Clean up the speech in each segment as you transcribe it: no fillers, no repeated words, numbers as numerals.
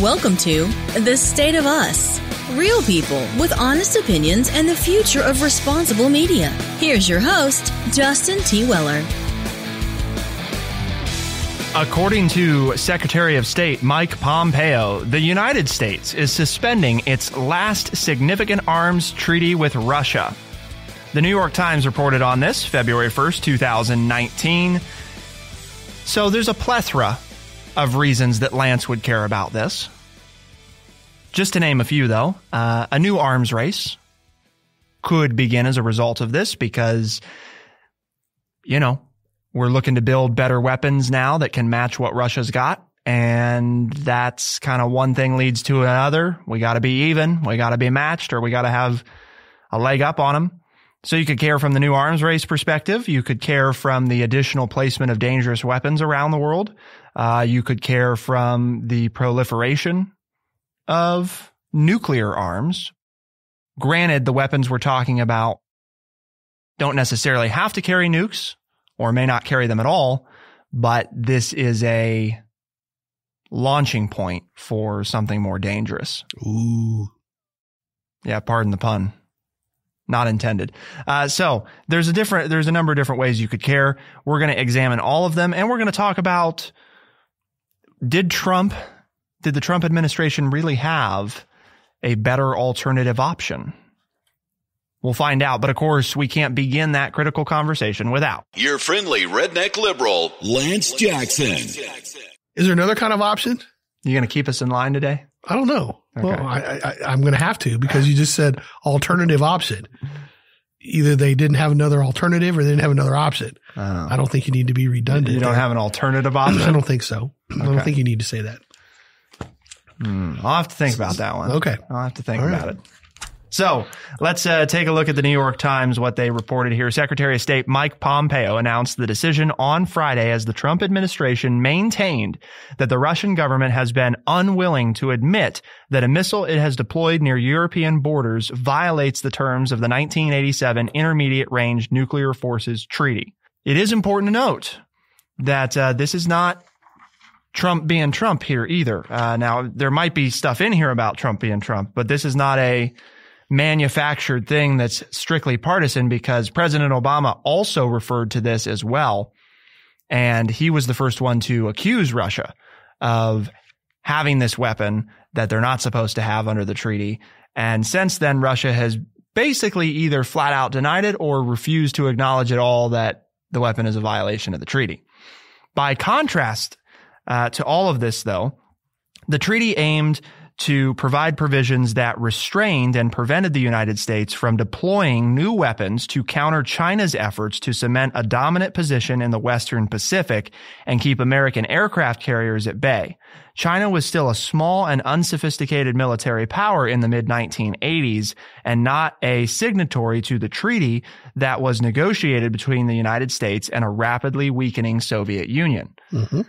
Welcome to The State of Us. Real people with honest opinions and the future of responsible media. Here's your host, Justin T. Weller. According to Secretary of State Mike Pompeo, the United States is suspending its last significant arms treaty with Russia. The New York Times reported on this February 1st, 2019. So there's a plethora of reasons that Lance would care about this. Just to name a few, though, a new arms race could begin as a result of this because, we're looking to build better weapons now that can match what Russia's got. And that's kind of one thing leads to another. We got to be even, we got to be matched, or we got to have a leg up on them. So you could care from the new arms race perspective. You could care from the additional placement of dangerous weapons around the world. You could care from the proliferation of nuclear arms. Granted, the weapons we're talking about don't necessarily have to carry nukes or may not carry them at all, but this is a launching point for something more dangerous. Ooh. Yeah, pardon the pun. Not intended. So there's a number of different ways you could care. We're going to examine all of them, and we're going to talk about did the Trump administration really have a better alternative option? We'll find out. But of course, we can't begin that critical conversation without your friendly redneck liberal, Lance Jackson. Is there another kind of option? You going to keep us in line today? I don't know. Okay. Well, I'm going to have to because you just said alternative option. Either they didn't have another alternative or they didn't have another option. I don't think you need to be redundant. You don't have an alternative option? I don't think so. Okay. I don't think you need to say that. I'll have to think about that one. Okay. I'll have to think about it. So let's take a look at the New York Times, what they reported here. Secretary of State Mike Pompeo announced the decision on Friday as the Trump administration maintained that the Russian government has been unwilling to admit that a missile it has deployed near European borders violates the terms of the 1987 Intermediate Range Nuclear Forces Treaty. It is important to note that this is not Trump being Trump here either. Now, there might be stuff in here about Trump being Trump, but this is not a manufactured thing that's strictly partisan because President Obama also referred to this as well. And he was the first one to accuse Russia of having this weapon that they're not supposed to have under the treaty. And since then, Russia has basically either flat out denied it or refused to acknowledge at all that the weapon is a violation of the treaty. By contrast to all of this, though, the treaty aimed to provide provisions that restrained and prevented the United States from deploying new weapons to counter China's efforts to cement a dominant position in the Western Pacific and keep American aircraft carriers at bay. China was still a small and unsophisticated military power in the mid-1980s and not a signatory to the treaty that was negotiated between the United States and a rapidly weakening Soviet Union. Mm-hmm.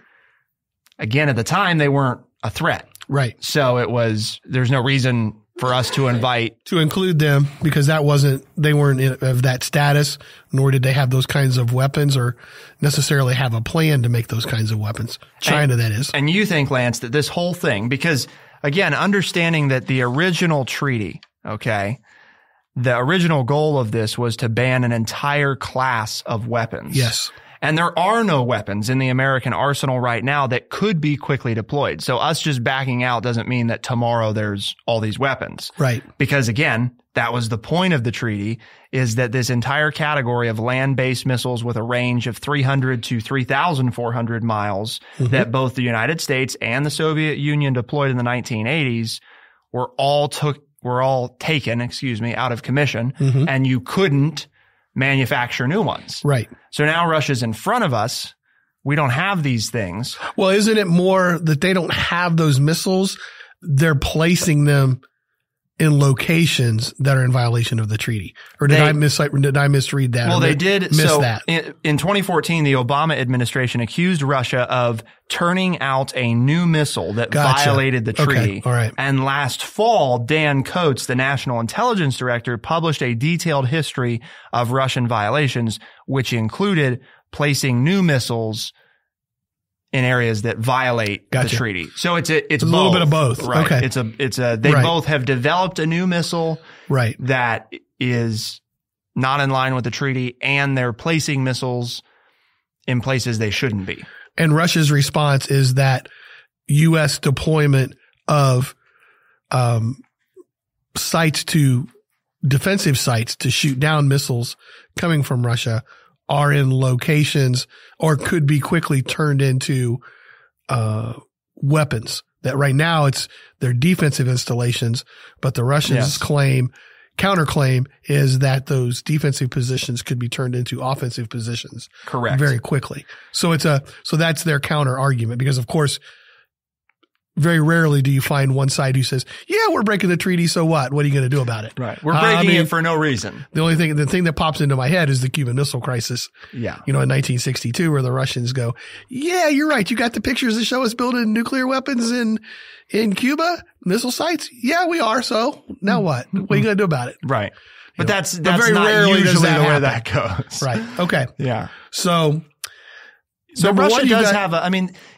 Again, at the time, they weren't a threat. Right. So there's no reason for us to include them because they weren't of that status, nor did they have those kinds of weapons or necessarily have a plan to make those kinds of weapons. China, that is. And you think, Lance, that this whole thing, because again, understanding that the original treaty, the original goal of this was to ban an entire class of weapons. Yes. And there are no weapons in the American arsenal right now that could be quickly deployed. So us just backing out doesn't mean that tomorrow there's all these weapons. Right. Because again, that was the point of the treaty, is that this entire category of land-based missiles with a range of 300 to 3,400 miles that both the United States and the Soviet Union deployed in the 1980s were all taken out of commission, and you couldn't manufacture new ones. Right. So now Russia's in front of us. We don't have these things. Well, isn't it more that they don't have those missiles? They're placing them in locations that are in violation of the treaty. Or did I misread that? Well, they did. Miss that. In 2014, the Obama administration accused Russia of turning out a new missile that violated the treaty. Okay. All right. And last fall, Dan Coats, the national intelligence director, published a detailed history of Russian violations, which included placing new missiles in areas that violate the Gotcha. treaty. So it's a little bit of both. Right. Okay. They Right. both have developed a new missile Right. that is not in line with the treaty, and they're placing missiles in places they shouldn't be. And Russia's response is that U.S. deployment of defensive sites to shoot down missiles coming from Russia are in locations or could be quickly turned into weapons. That right now they're defensive installations, but the Russians' counterclaim is that those defensive positions could be turned into offensive positions. Correct. Very quickly. So that's their counter argument, because of course, very rarely do you find one side who says, yeah, we're breaking the treaty. So what? What are you going to do about it? Right. We're breaking it for no reason. The thing that pops into my head is the Cuban Missile Crisis. Yeah. In 1962, where the Russians go, yeah, you're right. You got the pictures that show us building nuclear weapons in Cuba, missile sites. Yeah, we are. So now what? What are you going to do about it? Right. But that's very not rarely does usually that the way happen. that goes. Right. Okay. Yeah. So Russia does have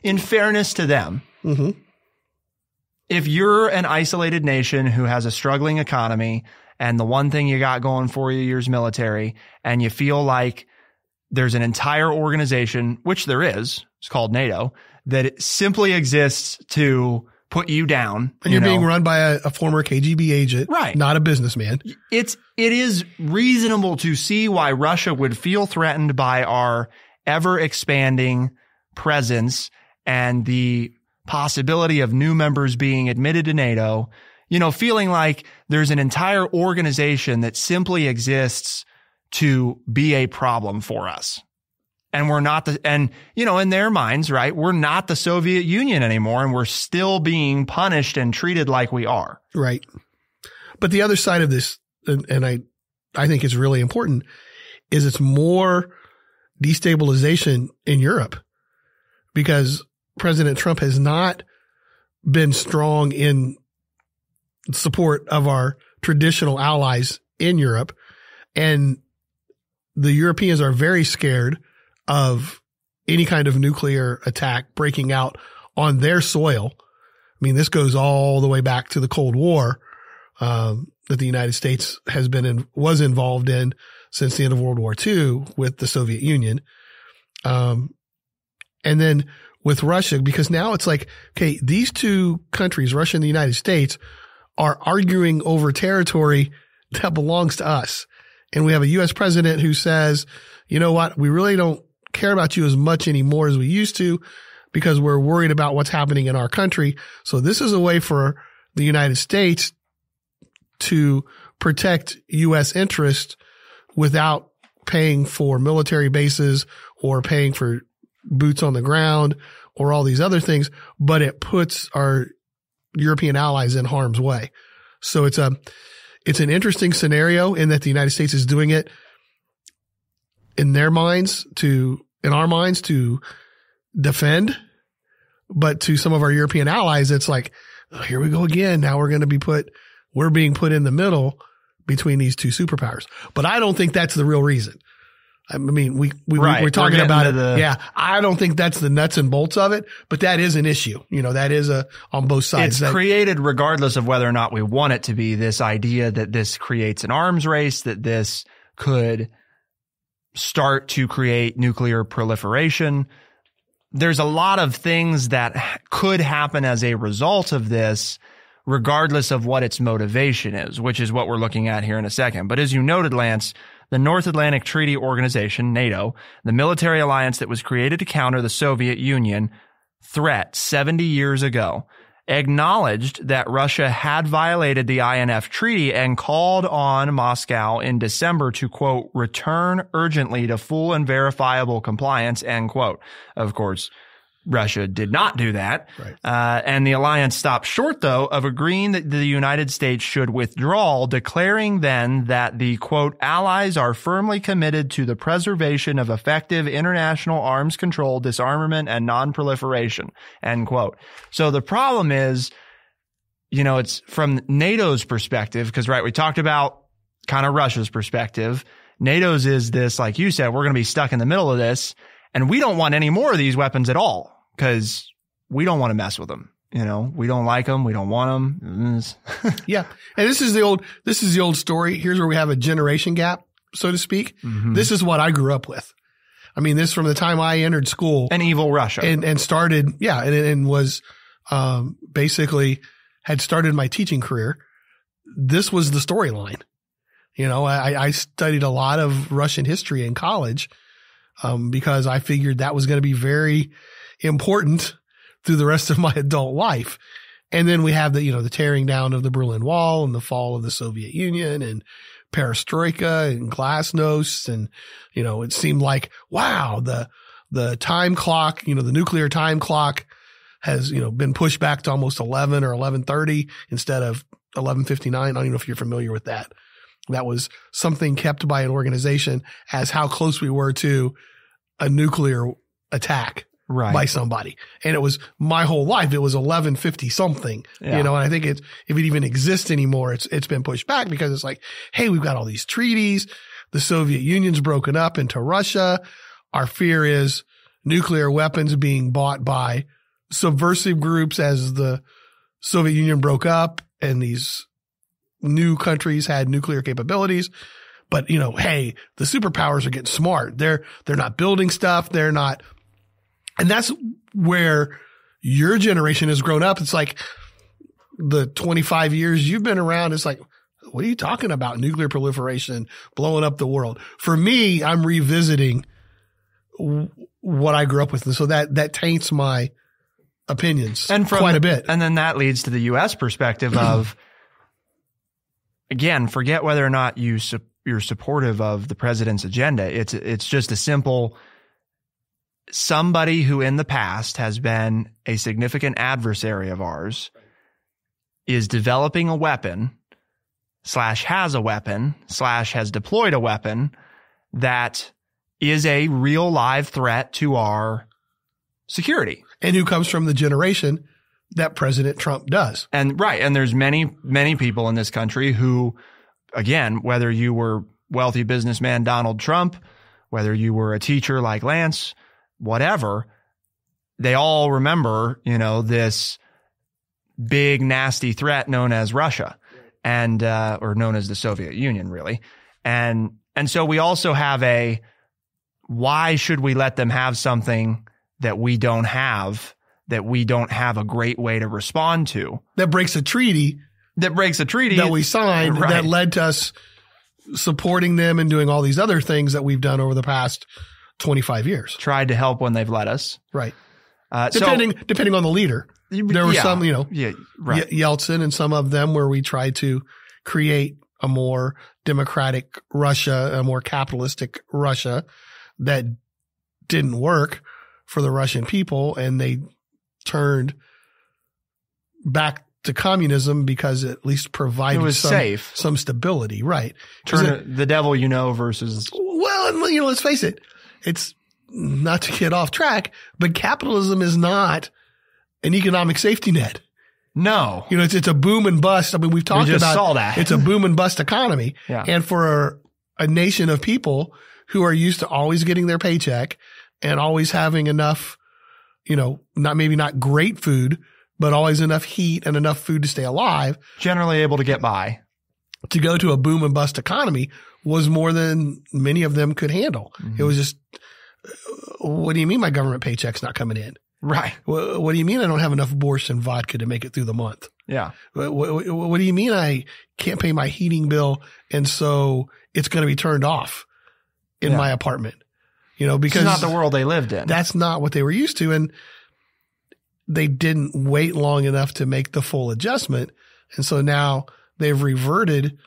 in fairness to them, mm-hmm. if you're an isolated nation who has a struggling economy and the one thing you got going for you is military, and you feel like there's an entire organization, which there is, it's called NATO, that it simply exists to put you down. And you're being run by a former KGB agent, right? Not a businessman. It is reasonable to see why Russia would feel threatened by our ever expanding presence and the possibility of new members being admitted to NATO, feeling like there's an entire organization that simply exists to be a problem for us. And we're not in their minds, right? We're not the Soviet Union anymore, and we're still being punished and treated like we are. Right. But the other side of this, and I think it's really important, is it's more destabilization in Europe, because President Trump has not been strong in support of our traditional allies in Europe. And the Europeans are very scared of any kind of nuclear attack breaking out on their soil. I mean, this goes all the way back to the Cold War, that the United States was involved in since the end of World War II with the Soviet Union. And then with Russia, because now it's like, okay, these two countries, Russia and the United States, are arguing over territory that belongs to us. And we have a U.S. president who says, you know what, we really don't care about you as much anymore as we used to, because we're worried about what's happening in our country. So this is a way for the United States to protect U.S. interests without paying for military bases or paying for boots on the ground or all these other things, but it puts our European allies in harm's way. So it's an interesting scenario in that the United States is doing it in our minds to defend, but to some of our European allies, it's like, oh, here we go again. Now we're being put in the middle between these two superpowers. But I don't think that's the real reason. I mean, we're talking about it. Yeah. I don't think that's the nuts and bolts of it, but that is an issue. That is on both sides. It's created, regardless of whether or not we want it to be, this idea that this creates an arms race, that this could start to create nuclear proliferation. There's a lot of things that could happen as a result of this, regardless of what its motivation is, which is what we're looking at here in a second. But as you noted, Lance, the North Atlantic Treaty Organization, NATO, the military alliance that was created to counter the Soviet Union threat 70 years ago, acknowledged that Russia had violated the INF Treaty and called on Moscow in December to, quote, return urgently to full and verifiable compliance, end quote. Of course, Russia did not do that. Right. And the alliance stopped short, though, of agreeing that the United States should withdraw, declaring then that the, quote, allies are firmly committed to the preservation of effective international arms control, disarmament, and non-proliferation, end quote. So the problem is, it's from NATO's perspective, because, right, we talked about kind of Russia's perspective. NATO's is this, like you said, we're going to be stuck in the middle of this, and we don't want any more of these weapons at all. because we don't want to mess with them. You know, we don't like them. We don't want them. Yeah. And this is the old story. Here's where we have a generation gap, so to speak. Mm-hmm. This is what I grew up with. I mean, this from the time I entered school. An evil Russia. And started, and was, basically had started my teaching career. This was the storyline. You know, I studied a lot of Russian history in college, because I figured that was going to be very important through the rest of my adult life. And then we have the tearing down of the Berlin Wall and the fall of the Soviet Union and perestroika and glasnost. And, it seemed like, wow, the time clock, the nuclear time clock has, been pushed back to almost 11 or 11:30 instead of 11:59. I don't even know if you're familiar with that. That was something kept by an organization as how close we were to a nuclear attack by somebody. And it was my whole life. It was 11:50 something, and I think if it even exists anymore, it's been pushed back because it's like, hey, we've got all these treaties. The Soviet Union's broken up into Russia. Our fear is nuclear weapons being bought by subversive groups as the Soviet Union broke up and these new countries had nuclear capabilities. But, hey, the superpowers are getting smart. They're not building stuff. They're not. And that's where your generation has grown up. It's like the 25 years you've been around. It's like, what are you talking about? Nuclear proliferation, blowing up the world. For me, I'm revisiting what I grew up with. And so that taints my opinions quite a bit. And then that leads to the U.S. perspective of, again, forget whether or not you're supportive of the president's agenda. It's just a simple, somebody who in the past has been a significant adversary of ours is developing a weapon / has a weapon / has deployed a weapon that is a real live threat to our security. And who comes from the generation that President Trump does. And there's many, many people in this country who, again, whether you were wealthy businessman Donald Trump, whether you were a teacher like Lance, whatever, they all remember, this big, nasty threat known as Russia and, or known as the Soviet Union, really. And so we also have why should we let them have something that we don't have a great way to respond to? That breaks a treaty that we signed that led to us supporting them and doing all these other things that we've done over the past 25 years. Tried to help when they've let us. Right. Depending on the leader. There were some, right. Yeltsin and some of them where we tried to create a more democratic Russia, a more capitalistic Russia that didn't work for the Russian people, and they turned back to communism because it at least provided some stability. Right. The devil, versus. Well, and let's face it. It's not to get off track, but capitalism is not an economic safety net. No. It's a boom and bust. I mean, we just saw that. It's a boom and bust economy. Yeah. And for a nation of people who are used to always getting their paycheck and always having enough, not great food, but always enough heat and enough food to stay alive. Generally able to get by. To go to a boom and bust economy was more than many of them could handle. Mm-hmm. It was just, what do you mean my government paycheck's not coming in? Right. What do you mean I don't have enough borscht and vodka to make it through the month? Yeah. What do you mean I can't pay my heating bill and so it's going to be turned off in my apartment? Because it's not the world they lived in. That's not what they were used to. And they didn't wait long enough to make the full adjustment. And so now they've reverted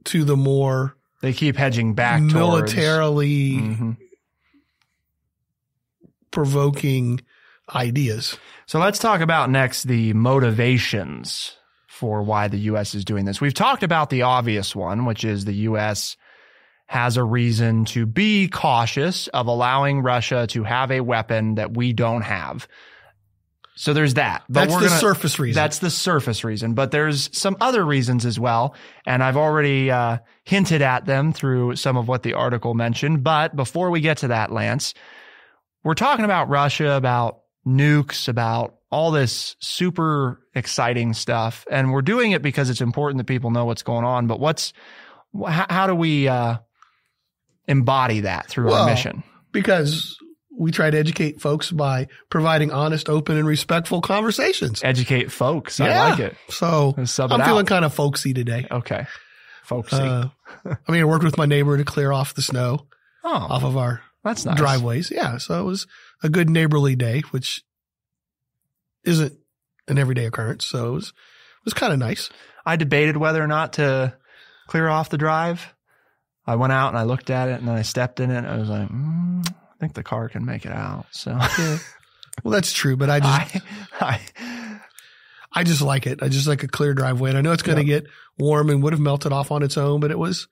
to the more. They keep hedging back militarily provoking ideas. So let's talk about next the motivations for why the U.S. is doing this. We've talked about the obvious one, which is the U.S. has a reason to be cautious of allowing Russia to have a weapon that we don't have. So there's that. But that's the surface reason. That's the surface reason. But there's some other reasons as well. And I've already hinted at them through some of what the article mentioned. But before we get to that, Lance, we're talking about Russia, about nukes, about all this super exciting stuff. And we're doing it because it's important that people know what's going on. But how do we embody that through our mission? Because we try to educate folks by providing honest, open, and respectful conversations. Educate folks. I like it. So I'm feeling kind of folksy today. Okay. Folksy. I worked with my neighbor to clear off the snow off of our that's nice. driveways. Yeah. So it was a good neighborly day, which isn't an everyday occurrence. So it was kind of nice. I debated whether or not to clear off the drive. I went out and I looked at it and then I stepped in it and I was like, I think the car can make it out. So, yeah. Well, that's true, but I just like it. I just like a clear driveway. And I know it's going to get warm and would have melted off on its own, but it was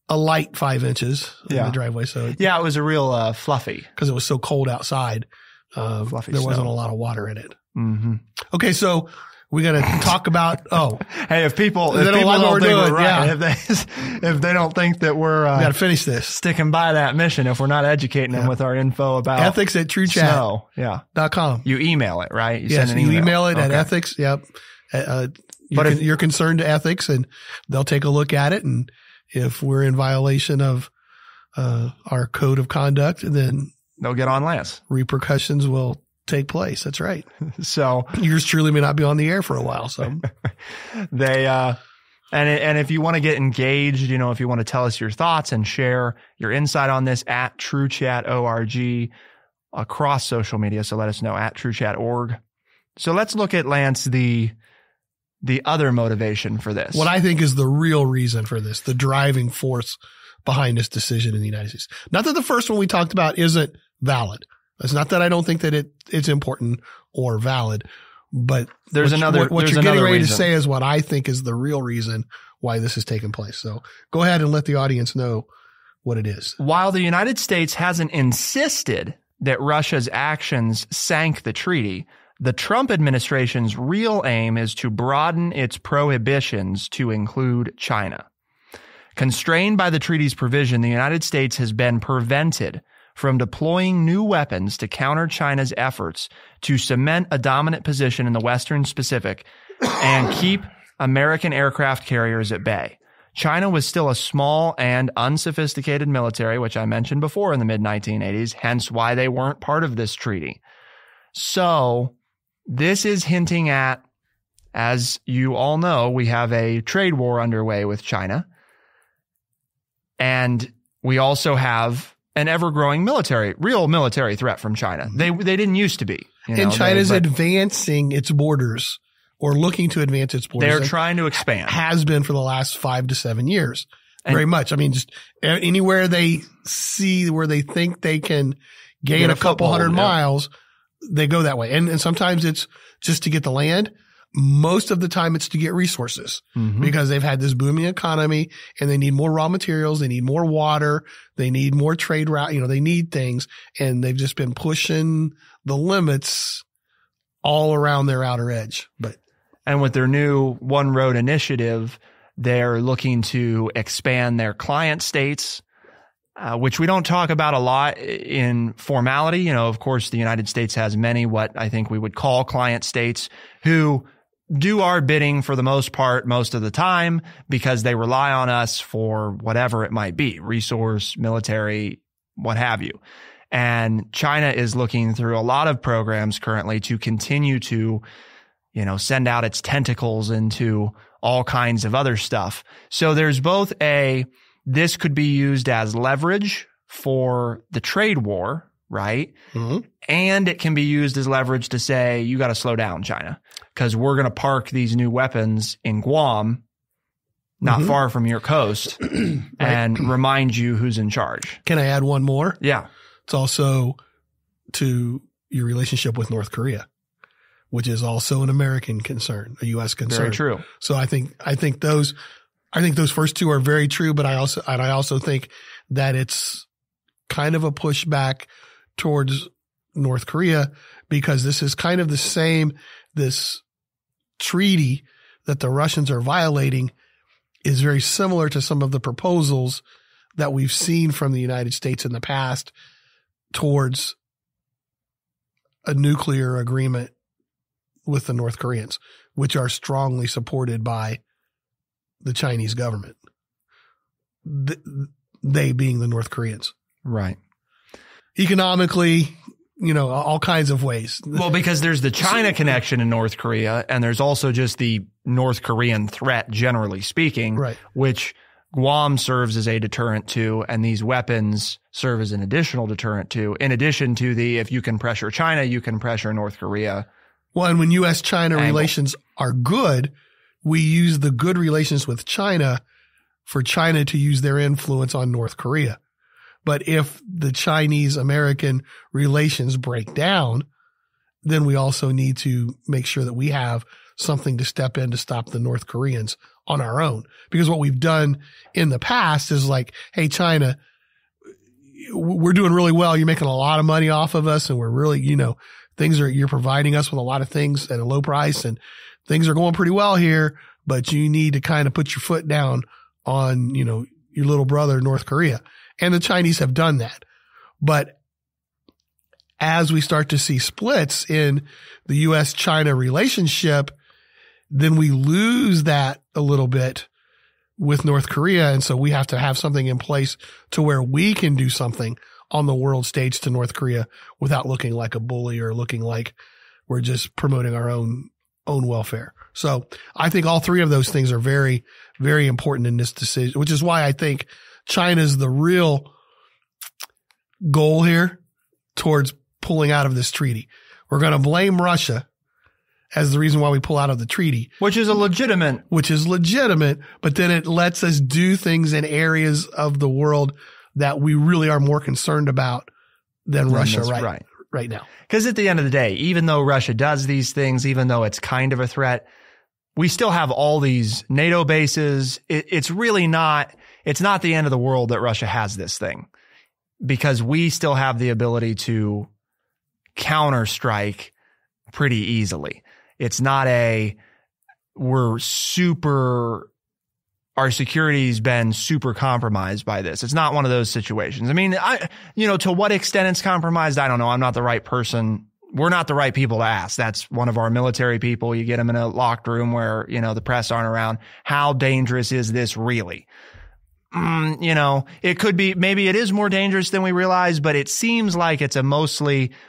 a light 5 inches in the driveway. So it was a real fluffy because it was so cold outside. Fluffy there wasn't snow. a lot of water in it. Mm-hmm. Okay. So we're going to talk about, hey, if people don't think we're right, if they don't think that we're, we got to finish this, sticking by that mission, if we're not educating them with our info about ethics at TrueChat.com. You email it, right? You send an email. You email it at ethics. Yep. You're concerned to ethics and they'll take a look at it. And if we're in violation of, our code of conduct, then they'll get on Lance. Repercussions will take place. That's right. So yours truly may not be on the air for a while. So they, and if you want to get engaged, if you want to tell us your thoughts and share your insight on this at TrueChat.org across social media. So let us know at TrueChat.org. So let's look at, Lance, the other motivation for this. What I think is the real reason for this, the driving force behind this decision in the United States. Not that the first one we talked about isn't valid. It's not that I don't think that it's important or valid, but there's what you're getting ready to say is what I think is the real reason why this has taken place. So go ahead and let the audience know what it is. While the United States hasn't insisted that Russia's actions sank the treaty, the Trump administration's real aim is to broaden its prohibitions to include China. Constrained by the treaty's provision, the United States has been prevented from deploying new weapons to counter China's efforts to cement a dominant position in the Western Pacific and keep American aircraft carriers at bay. China was still a small and unsophisticated military, which I mentioned before in the mid-1980s, hence why they weren't part of this treaty. So this is hinting at, as you all know, we have a trade war underway with China. And we also have an ever-growing real military threat from China. They didn't used to be. And China's advancing its borders or looking to advance its borders. They're trying to expand. Has been for the last 5 to 7 years. Very much. Just anywhere they see where they think they can gain a couple hundred miles, they go that way. And sometimes it's just to get the land. Most of the time it's to get resources because they've had this booming economy and they need more raw materials. They need more water. They need more trade route. They need things, and they've just been pushing the limits all around their outer edge. And with their new One Road initiative, they're looking to expand their client states, which we don't talk about a lot in formality. Of course, the United States has many what I think we would call client states who do our bidding for the most part, most of the time, because they rely on us for whatever it might be, resource, military, what have you. And China is looking through a lot of programs currently to continue to, send out its tentacles into all kinds of other stuff. So there's both this could be used as leverage for the trade war, right? Mm-hmm. And it can be used as leverage to say, you got to slow down, China, because we're going to park these new weapons in Guam, not far from your coast, and remind you who's in charge. Can I add one more? Yeah. It's also to your relationship with North Korea, which is also an American concern, a U.S. concern. Very true. So I think those first two are very true, but I also think that it's kind of a pushback towards North Korea because this is kind of the same, this treaty that the Russians are violating is very similar to some of the proposals that we've seen from the United States in the past towards a nuclear agreement with the North Koreans, which are strongly supported by the Chinese government. They being the North Koreans. Right. Economically, all kinds of ways. Well, because there's the China connection in North Korea, and there's also just the North Korean threat, generally speaking, right, which Guam serves as a deterrent to, and these weapons serve as an additional deterrent to, in addition to if you can pressure China, you can pressure North Korea. Well, and when U.S.-China relations are good, we use the good relations with China for China to use their influence on North Korea. But if the Chinese-American relations break down, then we also need to make sure that we have something to step in to stop the North Koreans on our own. Because what we've done in the past is like, hey, China, we're doing really well. You're making a lot of money off of us, and we're really, you're providing us with a lot of things at a low price, and things are going pretty well here, but you need to kind of put your foot down on, your little brother, North Korea. And the Chinese have done that. But as we start to see splits in the U.S.-China relationship, then we lose that a little bit with North Korea. And so we have to have something in place to where we can do something on the world stage to North Korea without looking like a bully or looking like we're just promoting our own welfare. So I think all three of those things are very, very important in this decision, which is why I think China's the real goal here towards pulling out of this treaty. We're going to blame Russia as the reason why we pull out of the treaty. Which is legitimate, but then it lets us do things in areas of the world that we really are more concerned about than Russia right now. Because at the end of the day, even though Russia does these things, even though it's kind of a threat, we still have all these NATO bases. It's really not, it's not the end of the world that Russia has this thing, because we still have the ability to counter-strike pretty easily. It's not our security's been super compromised by this. It's not one of those situations. I mean, to what extent it's compromised, I don't know. I'm not the right person. We're not the right people to ask. That's one of our military people. You get them in a locked room where, the press aren't around. How dangerous is this really? It could be, maybe it is more dangerous than we realize, but it seems like it's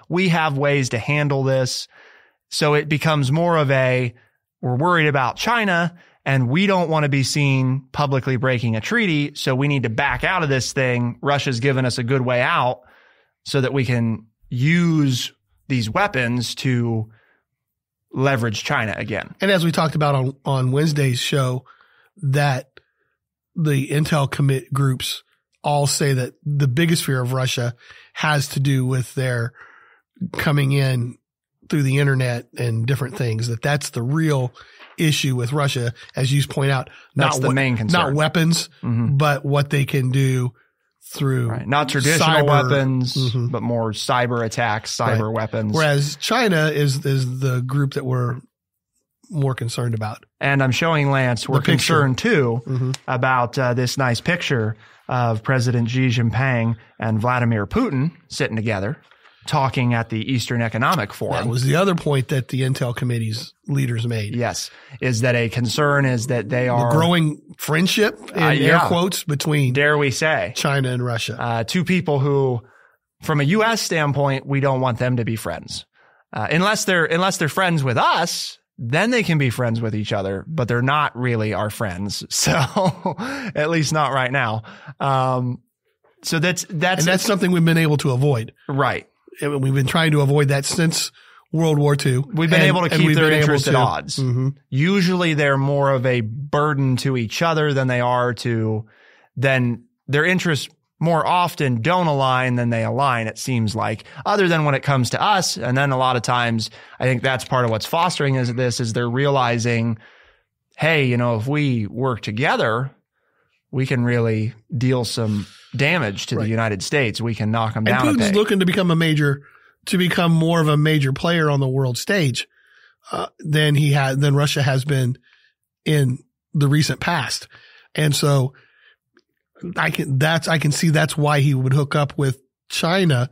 we have ways to handle this. So it becomes more of we're worried about China, and we don't want to be seen publicly breaking a treaty, so we need to back out of this thing. Russia's given us a good way out so that we can use these weapons to leverage China again. And as we talked about on Wednesday's show, that the intel commit groups all say that the biggest fear of Russia has to do with their coming in through the internet and different things, that's the real issue with Russia, as you point out. That's the main concern. Not weapons, but what they can do through not traditional weapons, but more cyber attacks, cyber weapons. Whereas China is the group that we're more concerned about. And I'm showing Lance, we're concerned too about this nice picture of President Xi Jinping and Vladimir Putin sitting together, talking at the Eastern Economic Forum. That was the other point that the Intel Committee's leaders made. Yes. Is that a concern is that they are the growing friendship in air quotes between, dare we say, China and Russia. Two people who, from a U.S. standpoint, we don't want them to be friends. Unless they're friends with us, then they can be friends with each other, but they're not really our friends. So at least not right now. So that's something we've been able to avoid. Right. We've been trying to avoid that since World War II. We've been able to keep their interests at odds. Usually they're more of a burden to each other than then their interests more often don't align than they align, it seems like, other than when it comes to us. And then a lot of times, I think that's part of what's fostering is they're realizing, hey, if we work together, we can really deal some damage to the United States. We can knock them down. And Putin's looking to become more of a major player on the world stage than Russia has been in the recent past. And so I can see that's why he would hook up with China,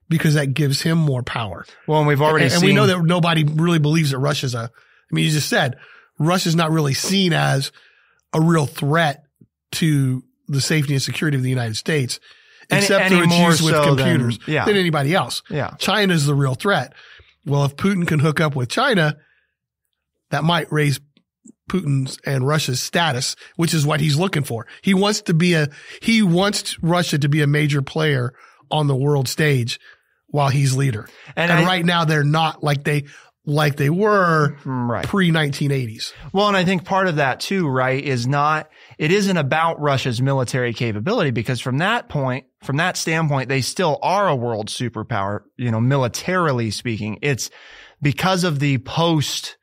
because that gives him more power. Well, and we've already seen, we know that nobody really believes that we know that nobody really believes that Russia's you just said Russia's not really seen as a real threat to the safety and security of the United States, except through its use with computers than anybody else. Yeah. China's the real threat. Well, if Putin can hook up with China, that might raise Putin's and Russia's status, which is what he's looking for. He wants Russia to be a major player on the world stage while he's leader. And right now they're not like they were pre-1980s. Well, and I think part of that too, right, it isn't about Russia's military capability, because from that standpoint, they still are a world superpower, militarily speaking. It's because of the post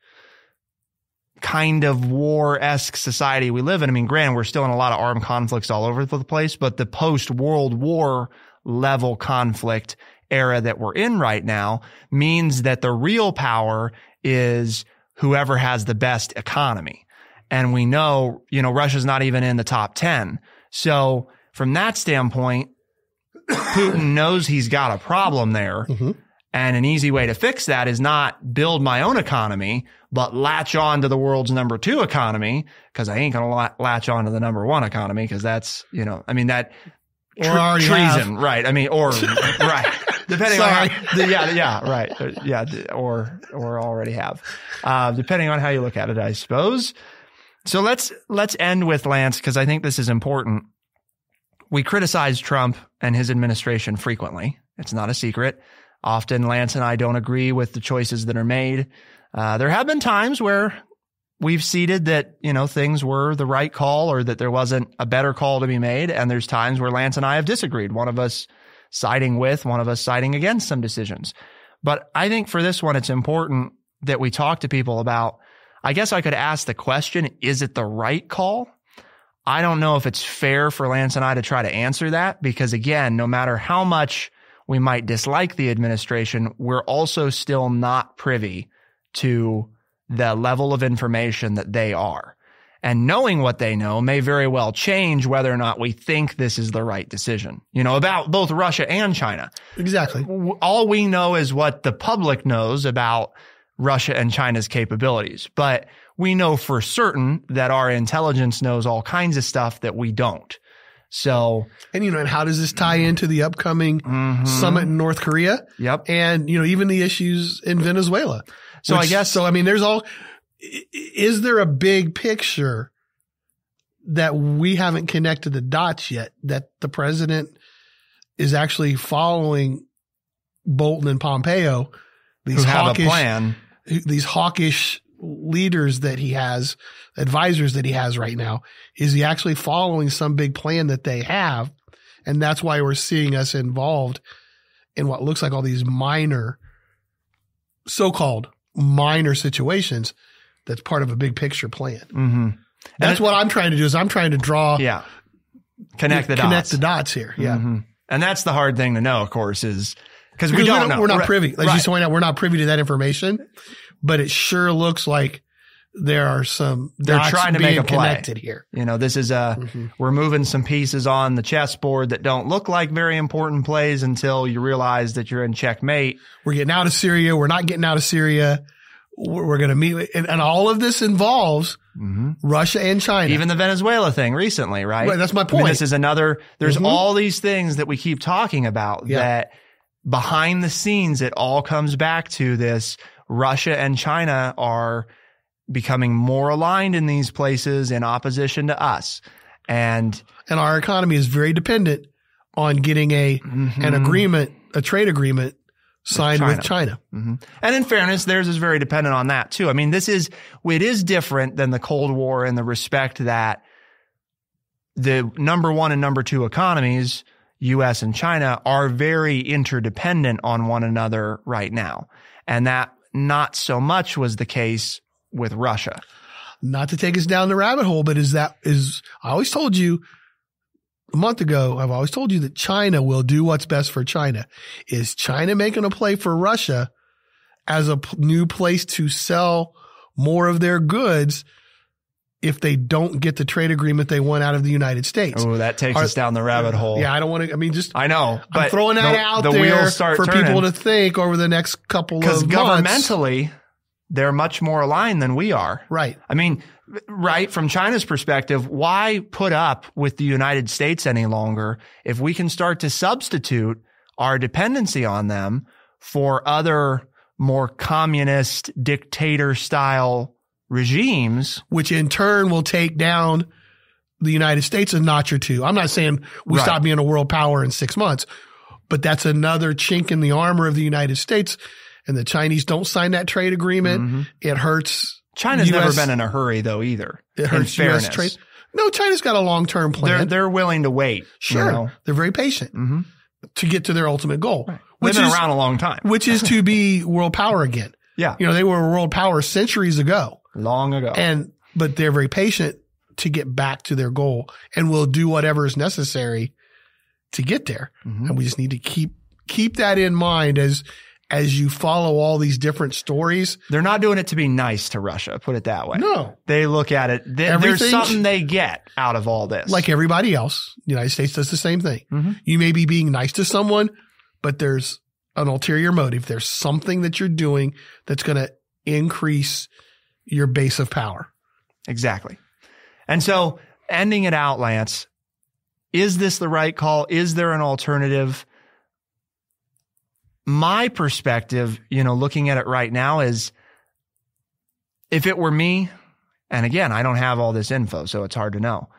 kind of war-esque society we live in. I mean, granted, we're still in a lot of armed conflicts all over the place, but the post-World War level conflict era that we're in right now means that the real power is whoever has the best economy. And we know, Russia's not even in the top 10. So from that standpoint, Putin knows he's got a problem there. Mm-hmm. And an easy way to fix that is not build my own economy, but latch on to the world's number 2 economy, because I ain't going to latch on to the number 1 economy, because that's, that treason, right? Right. Depending on or already have, depending on how you look at it, I suppose. So let's end with Lance, because I think this is important. We criticize Trump and his administration frequently. It's not a secret. Often Lance and I don't agree with the choices that are made. There have been times where we've ceded that, things were the right call or that there wasn't a better call to be made. And there's times where Lance and I have disagreed. One of us siding with, one of us siding against some decisions. But I think for this one, it's important that we talk to people about, I guess I could ask the question, is it the right call? I don't know if it's fair for Lance and I to try to answer that, because again, no matter how much we might dislike the administration, we're also still not privy to the level of information that they are. And knowing what they know may very well change whether or not we think this is the right decision, about both Russia and China. Exactly. All we know is what the public knows about Russia and China's capabilities. But we know for certain that our intelligence knows all kinds of stuff that we don't. So, and and how does this tie into the upcoming summit in North Korea? Yep. And, even the issues in Venezuela. So is there a big picture that we haven't connected the dots yet, that the president is actually following Bolton and Pompeo, who have a plan, these hawkish leaders that he has, advisors that he has right now? Is he actually following some big plan that they have? And that's why we're seeing us involved in what looks like all these so-called minor situations that's part of a big picture plan. Mm-hmm. That's what I'm trying to do, is I'm trying to connect the dots here. Yeah. Mm-hmm. And that's the hard thing to know, of course, is because we don't know. We're not privy. Like you point out, we're not privy to that information, but it sure looks like there are some they're trying to make a play connected here. This is we're moving some pieces on the chessboard that don't look like very important plays until you realize that you're in checkmate. We're getting out of Syria. We're not getting out of Syria. We're going to meet. And all of this involves Russia and China. Even the Venezuela thing recently, right? Right. That's my point. This is there's all these things that we keep talking about that behind the scenes, it all comes back to this. Russia and China are becoming more aligned in these places in opposition to us. And our economy is very dependent on getting an agreement, a trade agreement signed with China. Mm-hmm. And in fairness, theirs is very dependent on that too. I mean, it is different than the Cold War in the respect that the number 1 and number 2 economies, U.S. and China, are very interdependent on one another right now. And that not so much was the case with Russia. Not to take us down the rabbit hole, but I always told you a month ago, I've always told you that China will do what's best for China. Is China making a play for Russia as a new place to sell more of their goods if they don't get the trade agreement they want out of the United States. Oh, that takes us down the rabbit hole. Yeah, I don't want to, I know. But I'm throwing that out there for people to think over the next couple of months. Because governmentally, they're much more aligned than we are. Right. I mean, right, from China's perspective, why put up with the United States any longer if we can start to substitute our dependency on them for other more communist dictator style regimes, which in turn will take down the United States a notch or two. I'm not saying we stop being a world power in 6 months, but that's another chink in the armor of the United States. And the Chinese don't sign that trade agreement. Mm-hmm. It hurts. China's never been in a hurry though either. It hurts U.S. trade. No, China's got a long-term plan. They're willing to wait. Sure. You know? They're very patient to get to their ultimate goal. Right. They've been around a long time. Which is to be world power again. Yeah. You know, they were a world power centuries ago. Long ago. But they're very patient to get back to their goal and will do whatever is necessary to get there. Mm-hmm. And we just need to keep that in mind as you follow all these different stories. They're not doing it to be nice to Russia, put it that way. No. They look at it. There's something they get out of all this. Like everybody else, the United States does the same thing. Mm-hmm. You may be being nice to someone, but there's an ulterior motive. There's something that you're doing that's going to increase your base of power. Exactly. And so ending it out, Lance, is this the right call? Is there an alternative? My perspective, looking at it right now is if it were me, and again, I don't have all this info, so it's hard to know.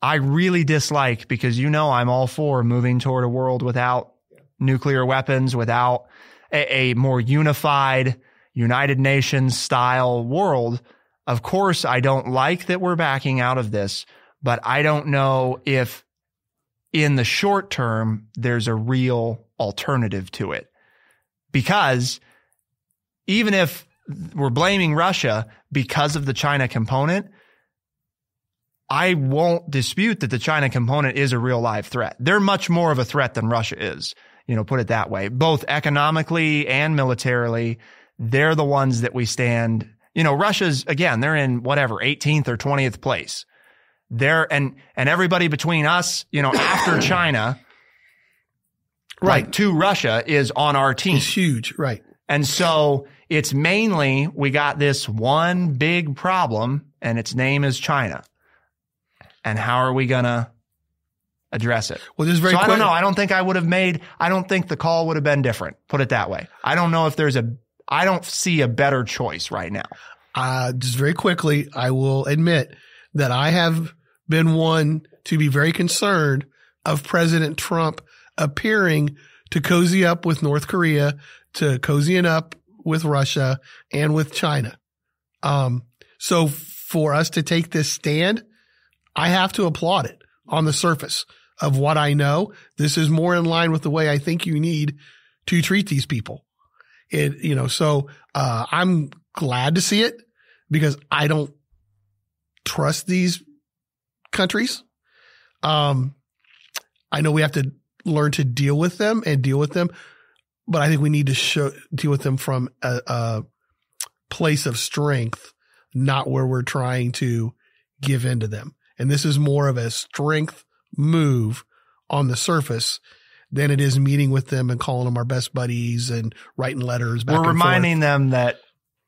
I really dislike, because I'm all for moving toward a world without nuclear weapons, without a more unified United Nations style world. Of course, I don't like that we're backing out of this, but I don't know if in the short term, there's a real alternative to it. Because even if we're blaming Russia because of the China component, I won't dispute that the China component is a real live threat. They're much more of a threat than Russia is, put it that way. Both economically and militarily, they're the ones that we stand. Russia's, again, they're in 18th or 20th place. And everybody between us, after China, right, to Russia is on our team. It's huge, right. And so it's mainly, we got this one big problem, and its name is China. And how are we going to address it? Well, just very quick. I don't know. I don't think the call would have been different. Put it that way. I don't know if I don't see a better choice right now. Just very quickly, I will admit that I have been one to be very concerned of President Trump appearing to cozy up with North Korea, to cozying up with Russia and with China. So for us to take this stand, I have to applaud it on the surface of what I know. This is more in line with the way I think you need to treat these people. So I'm glad to see it because I don't trust these countries. I know we have to learn to deal with them, but I think we need to deal with them from a place of strength, not where we're trying to give in to them. And this is more of a strength move on the surface than it is meeting with them and calling them our best buddies and writing letters back and forth. We're reminding them that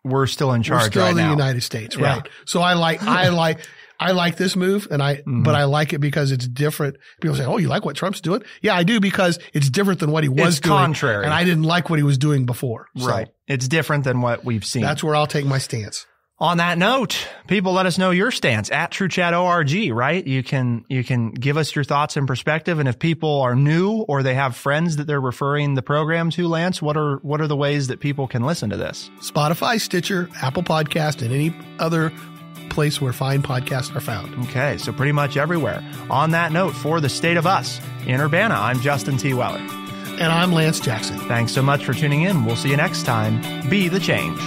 we're still in charge right now. We're still the United States, right? Yeah. So I like this move, but I like it because it's different. People say, "Oh, you like what Trump's doing?" Yeah, I do, because it's different than what he was doing. Contrary. And I didn't like what he was doing before. Right. So it's different than what we've seen. That's where I'll take my stance. On that note, people, let us know your stance at TrueChat.org, right? You can give us your thoughts and perspective. And if people are new or they have friends that they're referring the program to, Lance, what are the ways that people can listen to this? Spotify, Stitcher, Apple Podcast, and any other place where fine podcasts are found. Okay, so pretty much everywhere. On that note, for the State of Us in Urbana, I'm Justin T. Weller. And I'm Lance Jackson. Thanks so much for tuning in. We'll see you next time. Be the change.